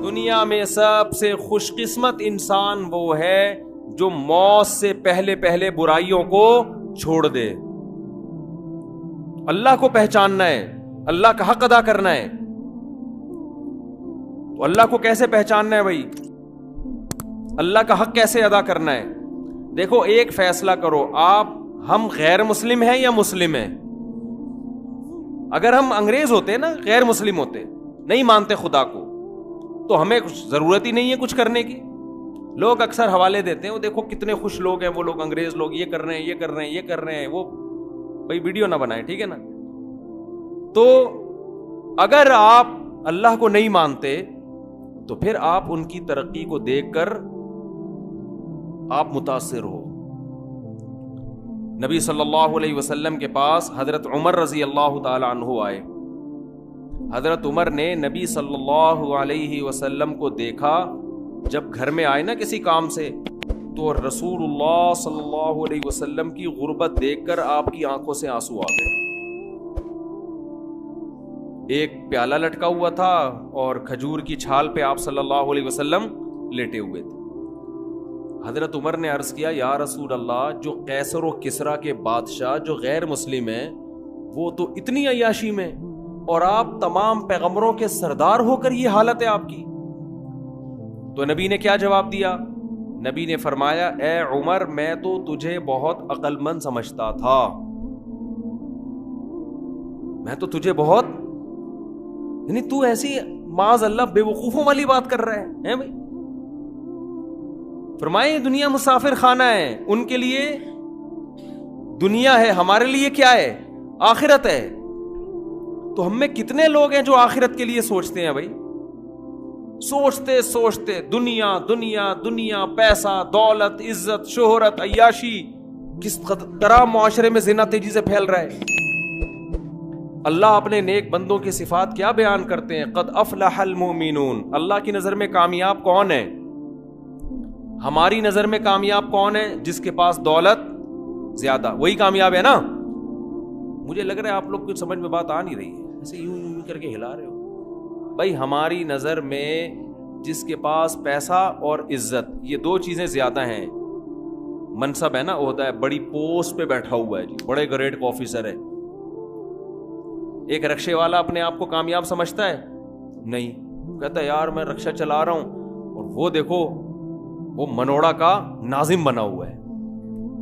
دنیا میں سب سے خوش قسمت انسان وہ ہے جو موت سے پہلے پہلے برائیوں کو چھوڑ دے. اللہ کو پہچاننا ہے, اللہ کا حق ادا کرنا ہے. تو اللہ کو کیسے پہچاننا ہے بھائی؟ اللہ کا حق کیسے ادا کرنا ہے؟ دیکھو, ایک فیصلہ کرو آپ, ہم غیر مسلم ہیں یا مسلم ہیں؟ اگر ہم انگریز ہوتے نا, غیر مسلم ہوتے, نہیں مانتے خدا کو, تو ہمیں ضرورت ہی نہیں ہے کچھ کرنے کی. لوگ اکثر حوالے دیتے ہیں, وہ دیکھو کتنے خوش لوگ ہیں وہ لوگ, انگریز لوگ یہ کر رہے ہیں, یہ کر رہے ہیں, یہ کر رہے ہیں. وہ بھائی ویڈیو نہ بنائیں, ٹھیک ہے نا. تو اگر آپ اللہ کو نہیں مانتے تو پھر آپ ان کی ترقی کو دیکھ کر آپ متاثر ہو. نبی صلی اللہ علیہ وسلم کے پاس حضرت عمر رضی اللہ تعالی عنہ آئے. حضرت عمر نے نبی صلی اللہ علیہ وسلم کو دیکھا, جب گھر میں آئے نا کسی کام سے, تو رسول اللہ صلی اللہ علیہ وسلم کی غربت دیکھ کر آپ کی آنکھوں سے آنسو آ گئے. ایک پیالہ لٹکا ہوا تھا اور کھجور کی چھال پہ آپ صلی اللہ علیہ وسلم لیٹے ہوئے تھے. حضرت عمر نے عرض کیا, یا رسول اللہ, جو قیصر و کسریٰ کے بادشاہ جو غیر مسلم ہیں وہ تو اتنی عیاشی میں, اور آپ تمام پیغمبروں کے سردار ہو کر یہ حالت ہے آپ کی. تو نبی نے کیا جواب دیا؟ نبی نے فرمایا, اے عمر, میں تو تجھے بہت عقل مند سمجھتا تھا, میں تو تجھے بہت, یعنی تو ایسی معاذ اللہ بے وقوفوں والی بات کر رہے ہیں بھائی. فرمائے دنیا مسافر خانہ ہے, ان کے لیے دنیا ہے, ہمارے لیے کیا ہے؟ آخرت ہے. تو ہم میں کتنے لوگ ہیں جو آخرت کے لیے سوچتے ہیں بھائی؟ سوچتے سوچتے دنیا دنیا دنیا, پیسہ, دولت, عزت, شہرت, عیاشی, کس طرح معاشرے میں زنا تیزی سے پھیل رہا ہے. اللہ اپنے نیک بندوں کی صفات کیا بیان کرتے ہیں؟ قد افلح المؤمنون. اللہ کی نظر میں کامیاب کون ہے؟ ہماری نظر میں کامیاب کون ہے؟ جس کے پاس دولت زیادہ, وہی کامیاب ہے نا. مجھے لگ رہا ہے آپ لوگ کچھ سمجھ میں بات آ نہیں رہی ہے, ایسے یوں یوں کر کے ہلا رہے ہو. بھائی ہماری نظر میں جس کے پاس پیسہ اور عزت, یہ دو چیزیں زیادہ ہیں. منصب ہے نا, ہوتا ہے بڑی پوسٹ پہ بیٹھا ہوا ہے جی, بڑے گریڈ کا آفیسر ہے. ایک رکشے والا اپنے آپ کو کامیاب سمجھتا ہے؟ نہیں, کہتا ہے یار میں رکشہ چلا رہا ہوں, اور وہ دیکھو وہ منوڑا کا ناظم بنا ہوا ہے,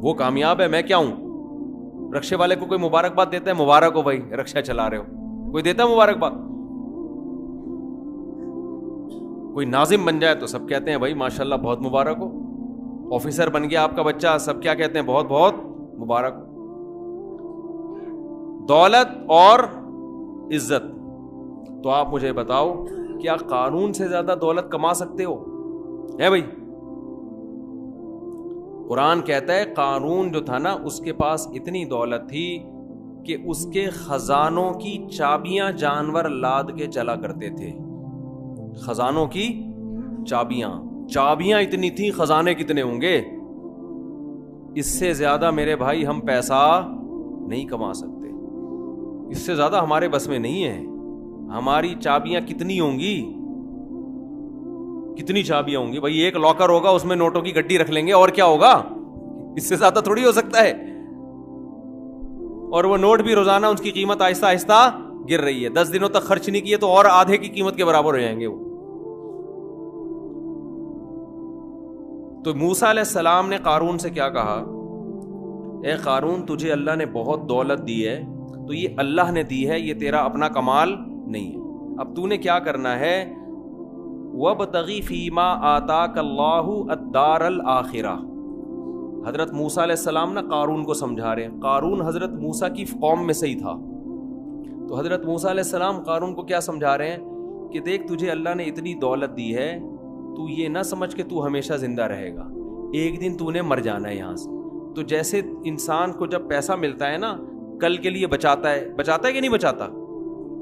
وہ کامیاب ہے, میں کیا ہوں؟ رکشے والے کو کوئی مبارکباد دیتا ہے؟ مبارک ہو بھائی رکشہ چلا رہے ہو, کوئی دیتا ہے مبارکباد؟ کوئی ناظم بن جائے تو سب کہتے ہیں بھائی ماشاءاللہ بہت مبارک ہو. آفیسر بن گیا آپ کا بچہ, سب کیا کہتے ہیں؟ بہت بہت مبارک ہو. دولت اور عزت. تو آپ مجھے بتاؤ, کیا قارون سے زیادہ دولت کما سکتے ہو؟ ہے بھائی؟ قرآن کہتا ہے قارون جو تھا نا, اس کے پاس اتنی دولت تھی کہ اس کے خزانوں کی چابیاں جانور لاد کے چلا کرتے تھے. خزانوں کی چابیاں اتنی تھی, خزانے کتنے ہوں گے؟ اس سے زیادہ میرے بھائی ہم پیسہ نہیں کما سکتے, اس سے زیادہ ہمارے بس میں نہیں ہے. ہماری چابیاں کتنی ہوں گی؟ کتنی چابیاں ہوں گی بھائی؟ ایک لاکر ہوگا, اس میں نوٹوں کی گڈی رکھ لیں گے, اور کیا ہوگا؟ اس سے زیادہ تھوڑی ہو سکتا ہے. اور وہ نوٹ بھی روزانہ ان کی قیمت آہستہ آہستہ گر رہی ہے. 10 دنوں تک خرچ نہیں کیے تو اور آدھے کی قیمت کے برابر ہو جائیں گے وہ. تو موسیٰ علیہ السلام نے قارون سے کیا کہا؟ اے قارون, تجھے اللہ نے بہت دولت دی ہے, تو یہ اللہ نے دی ہے, یہ تیرا اپنا کمال نہیں ہے. اب تو نے کیا کرنا ہے؟ وَابْتَغِ فِي مَا آتَاكَ اللَّهُ الدَّارَ الْآخِرَةَ. حضرت موسیٰ علیہ السلام نا قارون کو سمجھا رہے ہیں. قارون حضرت موسیٰ کی قوم میں سے ہی تھا. تو حضرت موسیٰ علیہ السلام قارون کو کیا سمجھا رہے ہیں کہ دیکھ تجھے اللہ نے اتنی دولت دی ہے, تو یہ نہ سمجھ کہ تو ہمیشہ زندہ رہے گا, ایک دن تو نے مر جانا ہے یہاں سے. تو جیسے انسان کو جب پیسہ ملتا ہے نا, کل کے لیے بچاتا ہے کہ نہیں بچاتا؟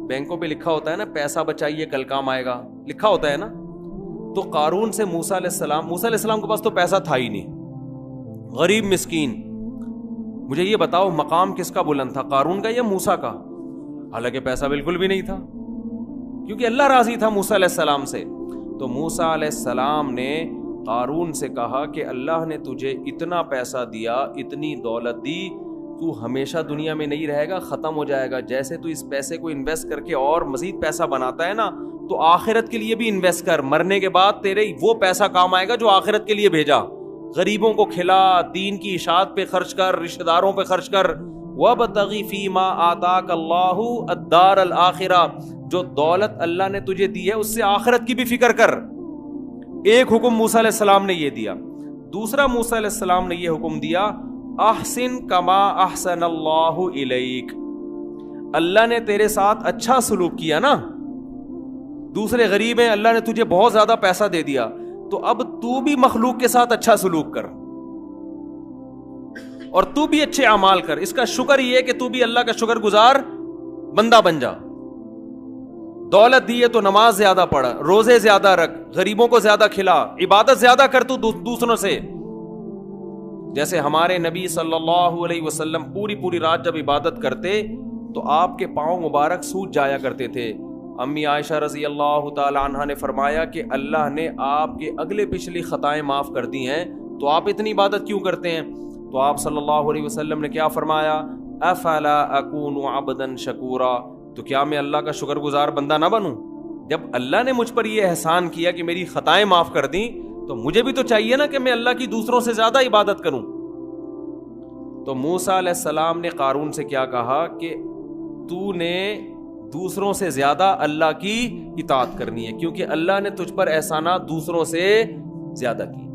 بینکوں پہ لکھا ہوتا ہے نا, پیسہ بچائیے کل کام آئے گا, لکھا ہوتا ہے نا. تو قارون سے موسیٰ علیہ السلام کے پاس تو پیسہ تھا ہی نہیں, غریب مسکین. مجھے یہ بتاؤ مقام کس کا بلند تھا, قارون کا یا موسیٰ کا؟ حالانکہ پیسہ بالکل بھی نہیں تھا, کیونکہ اللہ راضی تھا موسیٰ علیہ السلام سے. تو تو موسیٰ علیہ السلام نے قارون سے کہا کہ اللہ نے تجھے اتنا پیسہ دیا، اتنی دولت دی، تو ہمیشہ دنیا میں نہیں رہے گا، ختم ہو جائے گا. جیسے تو اس پیسے کو انویسٹ کر کے اور مزید پیسہ بناتا ہے نا، تو آخرت کے لیے بھی انویسٹ کر. مرنے کے بعد تیرے وہ پیسہ کام آئے گا جو آخرت کے لیے بھیجا. غریبوں کو کھلا، دین کی اشاعت پہ خرچ کر، رشتہ داروں پہ خرچ کر. وَابْتَغِ فِي مَا آتَاكَ اللَّهُ الدَّارَ الْآخِرَةَ، جو دولت اللہ نے تجھے دی ہے اس سے آخرت کی بھی فکر کر. ایک حکم موسیٰ علیہ السلام نے یہ دیا. دوسرا موسیٰ علیہ السلام نے یہ حکم دیا، احسن کما احسن اللہ الیک. اللہ نے تیرے ساتھ اچھا سلوک کیا نا، دوسرے غریب ہیں، اللہ نے تجھے بہت زیادہ پیسہ دے دیا، تو اب تو بھی مخلوق کے ساتھ اچھا سلوک کر اور تو بھی اچھے اعمال کر. اس کا شکر یہ کہ تو بھی اللہ کا شکر گزار بندہ بن جا. دولت دی ہے تو نماز زیادہ پڑھ، روزے زیادہ رکھ، غریبوں کو زیادہ کھلا، عبادت زیادہ کر تو دوسروں سے. جیسے ہمارے نبی صلی اللہ علیہ وسلم پوری رات جب عبادت کرتے تو آپ کے پاؤں مبارک سوج جایا کرتے تھے. امی عائشہ رضی اللہ تعالی عنہا نے فرمایا کہ اللہ نے آپ کے اگلے پچھلی خطائیں معاف کر دی ہیں، تو آپ اتنی عبادت کیوں کرتے ہیں؟ تو آپ صلی اللہ علیہ وسلم نے کیا فرمایا؟ افلا اکون عبدا شکورا، تو کیا میں اللہ کا شکر گزار بندہ نہ بنوں؟ جب اللہ نے مجھ پر یہ احسان کیا کہ میری خطائیں معاف کر دیں، تو مجھے بھی تو چاہیے نا کہ میں اللہ کی دوسروں سے زیادہ عبادت کروں. تو موسیٰ علیہ السلام نے قارون سے کیا کہا کہ تو نے دوسروں سے زیادہ اللہ کی اطاعت کرنی ہے، کیونکہ اللہ نے تجھ پر احسانات دوسروں سے زیادہ کی.